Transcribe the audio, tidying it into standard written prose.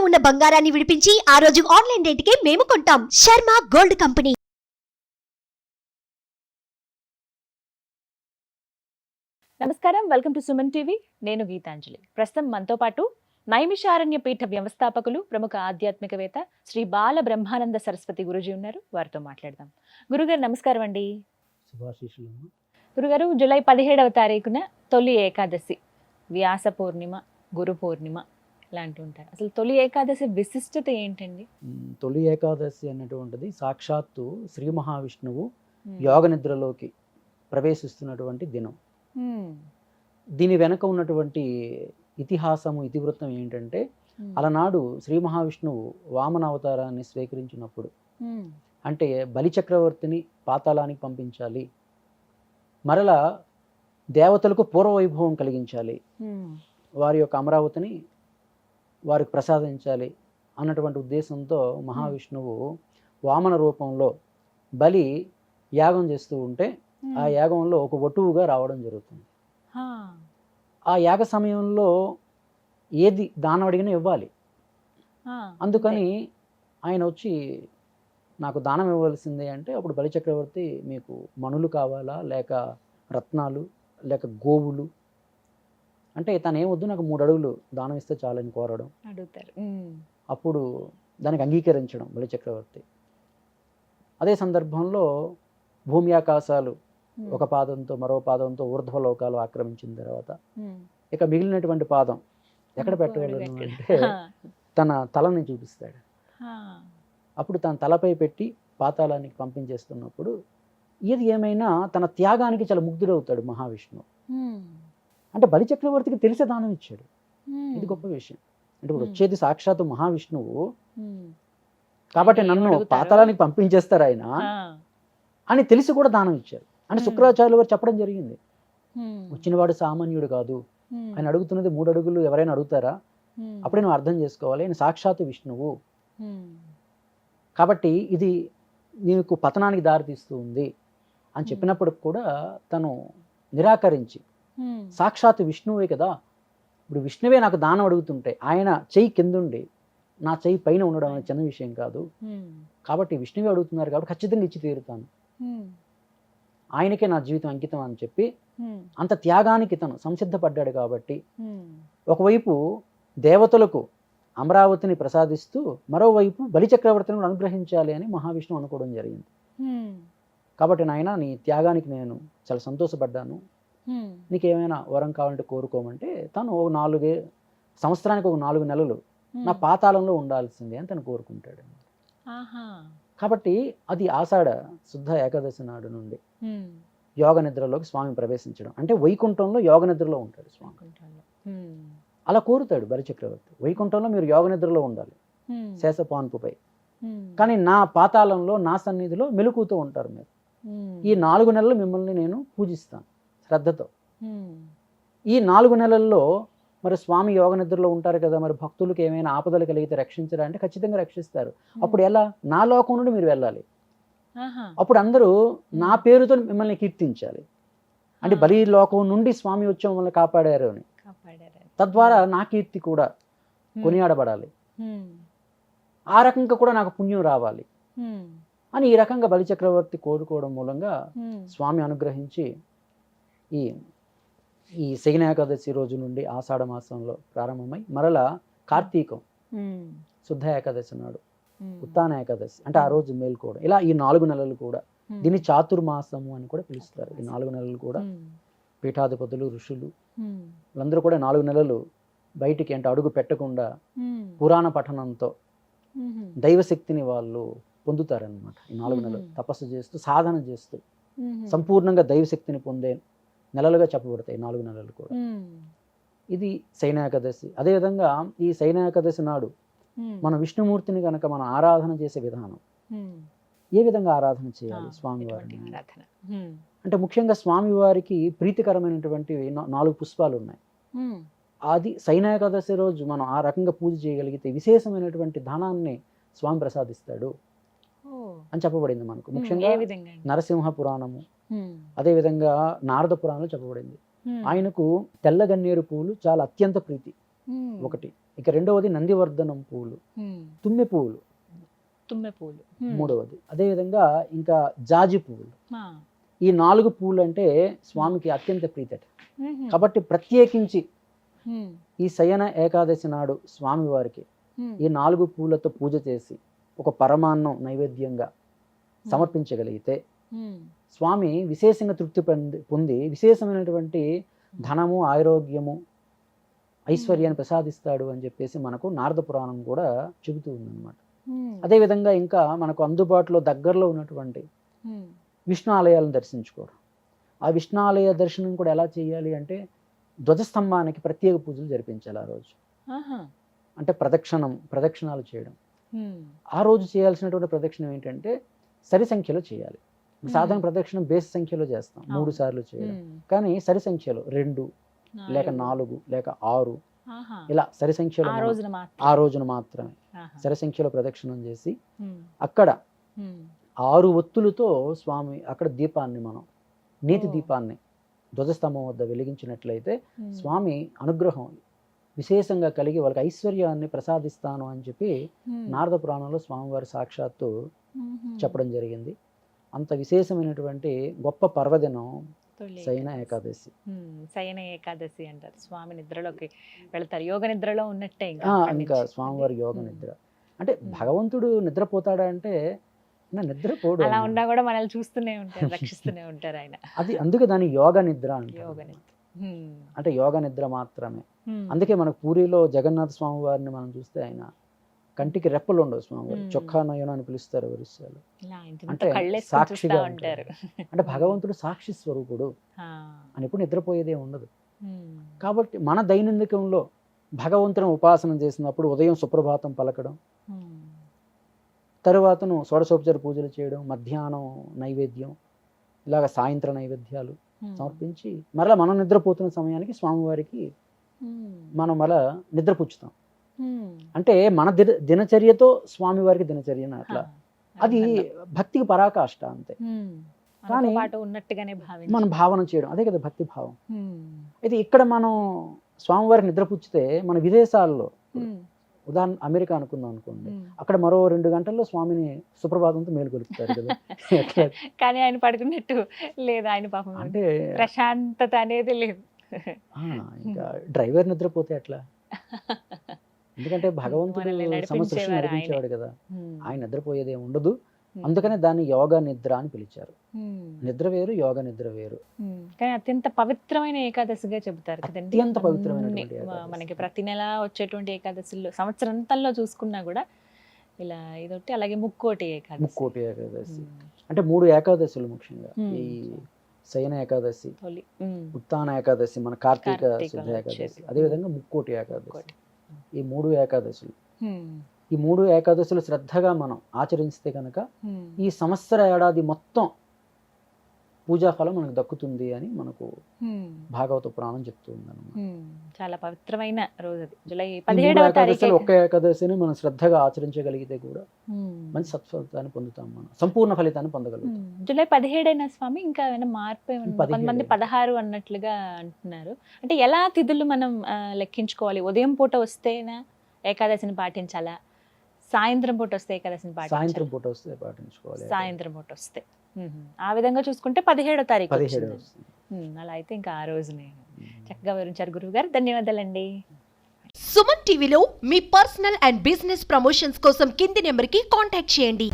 ఉన్న బంగారాన్ని విడిపించి ఆ రోజు ఆన్లైన్ రేటుకే మేము కొంటాం. Sharma gold company. నమస్కారం, వెల్కమ్ టు సుమన్ టీవీ. నేను గీతాంజలి. ప్రస్తుతం మనతో పాటు నైమిషారణ్య పీఠ వ్యవస్థాపకులు, ప్రముఖ ఆధ్యాత్మికవేత్త శ్రీ బాల బ్రహ్మానంద సరస్వతి గురుజీ ఉన్నారు. వారితో మాట్లాడదాం. గురుగారు నమస్కారం అండి. గురుగారు, జూలై 17వ తారీఖున తొలి ఏకాదశి, వ్యాస పూర్ణిమ, గురు పూర్ణిమ ఇలాంటి ఉంటారు. అసలు తొలి ఏకాదశి విశిష్టత ఏంటండి? తొలి ఏకాదశి అనేటువంటిది సాక్షాత్తు శ్రీ మహావిష్ణువు యోగ నిద్రలోకి ప్రవేశిస్తున్నటువంటి దినం. దీని వెనక ఉన్నటువంటి ఇతిహాసము, ఇతివృత్తం ఏంటంటే, అలనాడు శ్రీ మహావిష్ణువు వామన అవతారాన్ని స్వీకరించినప్పుడు, అంటే బలి చక్రవర్తిని పాతాళానికి పంపించాలి, మరలా దేవతలకు పూర్వవైభవం కలిగించాలి, వారి యొక్క అమరావతిని వారికి ప్రసాదించాలి అన్నటువంటి ఉద్దేశంతో మహావిష్ణువు వామన రూపంలో బలి యాగం చేస్తూ ఉంటే ఆ యాగంలో ఒక వటువుగా రావడం జరుగుతుంది. ఆ యాగ సమయంలో ఏది దానం అడిగినా ఇవ్వాలి. అందుకని ఆయన వచ్చి నాకు దానం ఇవ్వవలసిందే అంటే, అప్పుడు బలిచక్రవర్తి మీకు మణులు కావాలా, లేక రత్నాలు, లేక గోవులు అంటే, తను ఏమొద్దు నాకు 3 అడుగులు దానం ఇస్తే చాలని కోరడం. అడుగుతారు. అప్పుడు దానికి అంగీకరించడం బలిచక్రవర్తి. అదే సందర్భంలో భూమి ఆకాశాలు ఒక పాదంతో మరో పాదంతో ఊర్ధ్వలోకాలు ఆక్రమించిన తర్వాత ఇక మిగిలినటువంటి పాదం ఎక్కడ పెట్టగలను అంటే తన తలని చూపిస్తాడు. అప్పుడు తన తలపై పెట్టి పాతాళానికి పంపించేస్తున్నప్పుడు ఇది ఏమైనా తన త్యాగానికి చాలా ముగ్ధుడవుతాడు మహావిష్ణువు. అంటే బలిచక్రవర్తికి తెలిసే దానం ఇచ్చాడు. ఇది గొప్ప విషయం. అంటే ఇప్పుడు వచ్చేది సాక్షాత్తు మహావిష్ణువు కాబట్టి నన్ను పాతాళానికి పంపించేస్తారు ఆయన అని తెలిసి కూడా దానం ఇచ్చారు. అంటే శుక్రాచార్యులు వారు చెప్పడం జరిగింది, వచ్చినవాడు సామాన్యుడు కాదు, ఆయన అడుగుతున్నది 3 అడుగులు ఎవరైనా అడుగుతారా, అప్పుడే నువ్వు అర్థం చేసుకోవాలి, ఆయన సాక్షాత్తు విష్ణువు కాబట్టి ఇది నీకు పతనానికి దారితీస్తూ ఉంది అని చెప్పినప్పుడు కూడా తను నిరాకరించి, సాక్షాత్తు విష్ణువే కదా, ఇప్పుడు విష్ణువే నాకు దానం అడుగుతుంటే ఆయన చెయ్యి కిందుండి నా చెయ్యి పైన ఉండడం అనేది చిన్న విషయం కాదు, కాబట్టి విష్ణువే అడుగుతున్నారు కాబట్టి ఖచ్చితంగా ఇచ్చి తీరుతాను, ఆయనకే నా జీవితం అంకితం అని చెప్పి అంత త్యాగానికి తను సంసిద్ధపడ్డాడు. కాబట్టి ఒకవైపు దేవతలకు అమరావతిని ప్రసాదిస్తూ మరోవైపు బలిచక్రవర్తిని కూడా అనుగ్రహించాలి అని మహావిష్ణువు అనుకోవడం జరిగింది. కాబట్టి నాయన నీ త్యాగానికి నేను చాలా సంతోషపడ్డాను, నీకేమైనా వరం కావాలంటే కోరుకోమంటే తను 4 సంవత్సరానికి ఒక 4 నెలలు నా పాతాళంలో ఉండాల్సిందే అని తను కోరుకుంటాడు. కాబట్టి అది ఆషాఢ శుద్ధ ఏకాదశి నాడు నుండి యోగ నిద్రలోకి స్వామి ప్రవేశించడం, అంటే వైకుంఠంలో యోగ నిద్రలో ఉంటాడు స్వామి. అలా కోరుతాడు బలిచక్రవర్తి, వైకుంఠంలో మీరు యోగ నిద్రలో ఉండాలి శేషపాన్పుపై, కానీ నా పాతాళంలో నా సన్నిధిలో మెలుకుతూ ఉంటారు మీరు. ఈ 4 నెలలు మిమ్మల్ని నేను పూజిస్తాను శ్రద్ధతో. ఈ 4 నెలల్లో మరి స్వామి యోగ నిద్రలో ఉంటారు కదా, మరి భక్తులకు ఏమైనా ఆపదలు కలిగితే రక్షించరా అంటే ఖచ్చితంగా రక్షిస్తారు. అప్పుడు ఎలా, నా లోకం నుండి మీరు వెళ్ళాలి, అప్పుడు అందరూ నా పేరుతో మిమ్మల్ని కీర్తించాలి, అంటే బలి లోకం నుండి స్వామి వచ్చి మిమ్మల్ని కాపాడారు అని, తద్వారా నా కీర్తి కూడా కొనియాడబడాలి, ఆ రకంగా కూడా నాకు పుణ్యం రావాలి అని ఈ రకంగా బలిచక్రవర్తి కోరుకోవడం మూలంగా స్వామి అనుగ్రహించి ఈ శయన ఏకాదశి రోజు నుండి ఆషాఢ మాసంలో ప్రారంభమై మరలా కార్తీకం శుద్ధ ఏకాదశి నాడు ఉత్తాన ఏకాదశి అంటే ఆ రోజు మేల్కోవడం, ఇలా ఈ 4 నెలలు కూడా దీన్ని చాతుర్మాసము అని కూడా పిలుస్తారు. ఈ 4 నెలలు కూడా పీఠాధిపతులు, ఋషులు వీళ్ళందరూ కూడా 4 నెలలు బయటికి అంటే అడుగు పెట్టకుండా పురాణ పఠనంతో దైవశక్తిని వాళ్ళు పొందుతారనమాట. ఈ 4 నెలలు తపస్సు చేస్తూ సాధన చేస్తూ సంపూర్ణంగా దైవశక్తిని పొందే నెలలుగా చెప్పబడతాయి 4 నెలలు కూడా. ఇది శయన ఏకాదశి. అదేవిధంగా ఈ శయన ఏకాదశి నాడు మన విష్ణుమూర్తిని కనుక మనం ఆరాధన చేసే విధానం, ఏ విధంగా ఆరాధన చేయాలి స్వామివారిని అంటే, ముఖ్యంగా స్వామివారికి ప్రీతికరమైనటువంటి 4 పుష్పాలు ఉన్నాయి. అది శయన ఏకాదశి రోజు మనం ఆ రకంగా పూజ చేయగలిగితే విశేషమైనటువంటి ధనాన్ని స్వామి ప్రసాదిస్తాడు అని చెప్పబడింది మనకు. ముఖ్యంగా నరసింహ పురాణము, అదేవిధంగా నారద పురాణంలో చెప్పబడింది. ఆయనకు తెల్ల గన్నేరు పువ్వులు చాలా అత్యంత ప్రీతి. ఒకటి. ఇక రెండవది నందివర్ధనం పువ్వులు, తుమ్మె పువ్వులు తుమ్మె పూలు మూడవది. అదేవిధంగా ఇంకా జాజి పువ్వులు. ఈ 4 పువ్వులు అంటే స్వామికి అత్యంత ప్రీతట. కాబట్టి ప్రత్యేకించి ఈ శయన ఏకాదశి నాడు స్వామివారికి ఈ 4 పువ్వులతో పూజ చేసి ఒక పరమాన్నం నైవేద్యంగా సమర్పించగలిగితే స్వామి విశేషంగా తృప్తి పొంది విశేషమైనటువంటి ధనము, ఆరోగ్యము, ఐశ్వర్యాన్ని ప్రసాదిస్తాడు అని చెప్పేసి మనకు నారద పురాణం కూడా చెబుతూ ఉందన్నమాట. అదేవిధంగా ఇంకా మనకు అందుబాటులో దగ్గరలో ఉన్నటువంటి విష్ణు ఆలయాలను దర్శించుకోవడం. ఆ విష్ణు ఆలయ దర్శనం కూడా ఎలా చేయాలి అంటే ధ్వజస్తంభానికి ప్రత్యేక పూజలు జరిపించాలి ఆ రోజు. అంటే ప్రదక్షిణాలు చేయడం. ఆ రోజు చేయాల్సినటువంటి ప్రదక్షిణం ఏంటంటే సరి సంఖ్యలో చేయాలి. సాధారణ ప్రదక్షిణం బేస్ సంఖ్యలో చేస్తాం, 3 సార్లు చేయడం. కానీ సరి సంఖ్యలో 2 లేక 4 లేక 6 ఇలా సరి సంఖ్యలో ఆ రోజున మాత్రమే సరి సంఖ్యలో ప్రదక్షిణం చేసి అక్కడ 6 ఒత్తులతో స్వామి అక్కడ దీపాన్ని మనం నీతి దీపాన్ని ధ్వజస్తంభం వద్ద వెలిగించినట్లయితే స్వామి అనుగ్రహం విశేషంగా కలిగి వాళ్ళకి ఐశ్వర్యాన్ని ప్రసాదిస్తాను అని చెప్పి నారద పురాణంలో స్వామివారి సాక్షాత్తు చెప్పడం జరిగింది. అంత విశేషమైనటువంటి గొప్ప పర్వదినం శయన ఏకాదశి. శయన ఏకాదశి అంటారు. స్వామి నిద్రలోకి వెళ్తారు, యోగ నిద్రలో ఉన్నట్టే. ఇంకా స్వామివారి యోగ నిద్ర అంటే భగవంతుడు నిద్రపోతాడా అంటే నిద్రపోడు. అలా ఉన్నా కూడా మనల్ని చూస్తూనే ఉంటారు, రక్షిస్తూనే ఉంటారు ఆయన. అది అందుకే దాని యోగ నిద్ర అంటే యోగ నిద్ర మాత్రమే. అందుకే మనకు పూరిలో జగన్నాథ స్వామి వారిని మనం చూస్తే ఆయన కంటికి రెప్పలు ఉండవు. స్వామివారు చొక్కా నయనం అని పిలుస్తారు ఒరిస్సాలో. అంటే సాక్షిగా ఉంటారు. అంటే భగవంతుడు సాక్షి స్వరూపుడు అని ఎప్పుడు నిద్రపోయేదే ఉండదు. కాబట్టి మన దైనందికంలో భగవంతుని ఉపాసన చేసినప్పుడు ఉదయం సుప్రభాతం పలకడం, తరువాతను షోడశోపచార పూజలు చేయడం, మధ్యాహ్నం నైవేద్యం, ఇలాగ సాయంత్రం నైవేద్యాలు సమర్పించి మరలా మనం నిద్రపోతున్న సమయానికి స్వామివారికి మనం మళ్ళా నిద్రపుచ్చుతాం. అంటే మన దినచర్యతో స్వామివారికి దినచర్య అట్లా. అది భక్తికి పరాకాష్ట అంతే. కానీ ఉన్నట్టుగానే మనం భావన చేయడం అదే కదా భక్తి భావం. అయితే ఇక్కడ మనం స్వామివారికి నిద్రపుచ్చితే మన విదేశాల్లో ఉదాహరణ అమెరికా అనుకుందాం అనుకోండి, అక్కడ మరో 2 గంటల్లో స్వామిని సుప్రభాతంతో మేలుకొలుపుతారు కదా. కానీ ఆయన పడుకున్నట్టు లేదు, ఆయన పాపం అంటే ప్రశాంతత అనేది లేదు. ఇంకా డ్రైవర్ నిద్రపోతే ఎట్లా? ఎందుకంటే భగవంతుడు సమస్య నడిపించేవాడు కదా, ఆయన నిద్రపోయేదే ఉండదు. అందుకనే దాన్ని యోగ నిద్ర అని పిలిచారు. నిద్ర వేరు, యోగ నిద్ర వేరు. కానీ అత్యంత పవిత్రమైన ఏకాదశిగా చెబుతారు కదండి. అత్యంత పవిత్రమైన మనకి ప్రతి నెల వచ్చేటువంటి ఏకాదశిలో సంవత్సరంతంలో చూసుకున్నా కూడా ఇలా ఇదొకటి, అలాగే ముక్కోటి ఏకాదశి అంటే 3 ఏకాదశులు ముఖ్యంగా. ఈ శయన ఏకాదశి, ఉత్తాన ఏకాదశి, మన కార్తీక శుద్ధ ఏకాదశి, అదేవిధంగా ముక్కోటి ఏకాదశి. ఈ 3 ఏకాదశులు, ఈ 3 ఏకాదశులు శ్రద్ధగా మనం ఆచరిస్తే కనుక ఈ సంవత్సర ఏడాది మొత్తం పూజాఫలం మనకు దక్కుతుంది అని మనకు భాగవత పురాణం చెప్తుంది అన్నమాట. చాలా పవిత్రమైన రోజు అది. జూలై 17వ తారీఖు ఒక్క ఏకాదశిని మనం శ్రద్ధగా ఆచరించగలిగితే కూడా మంచి సత్ఫలితాన్ని పొందుతాం, మనం సంపూర్ణ ఫలితాన్ని పొందగలుగుతాం. జూలై 17 స్వామి ఇంకా ఏమైనా మార్పు? కొంతమంది 16 అన్నట్లుగా అంటున్నారు. అంటే ఎలా తిథులు మనం లెక్కించుకోవాలి? ఉదయం పూట వస్తేనా ఏకాదశిని పాటించాలా, సాయంత్రం పూట వస్తే ఏకాదశిని పాటించాలా? సాయంత్రం పూట వస్తే పాటించుకోవాలి. సాయంత్రం పూట వస్తే ఆ విధంగా చూసుకుంటే 17వ తారీఖు. అలా అయితే ఇంకా ఆ రోజునే చక్కగా వివరించారు గురువు గారు. ధన్యవాదాలండి. సుమన్ టీవీలో మీ పర్సనల్ అండ్ బిజినెస్ ప్రమోషన్స్ కోసం కింది నెంబర్కి కాంటాక్ట్ చేయండి.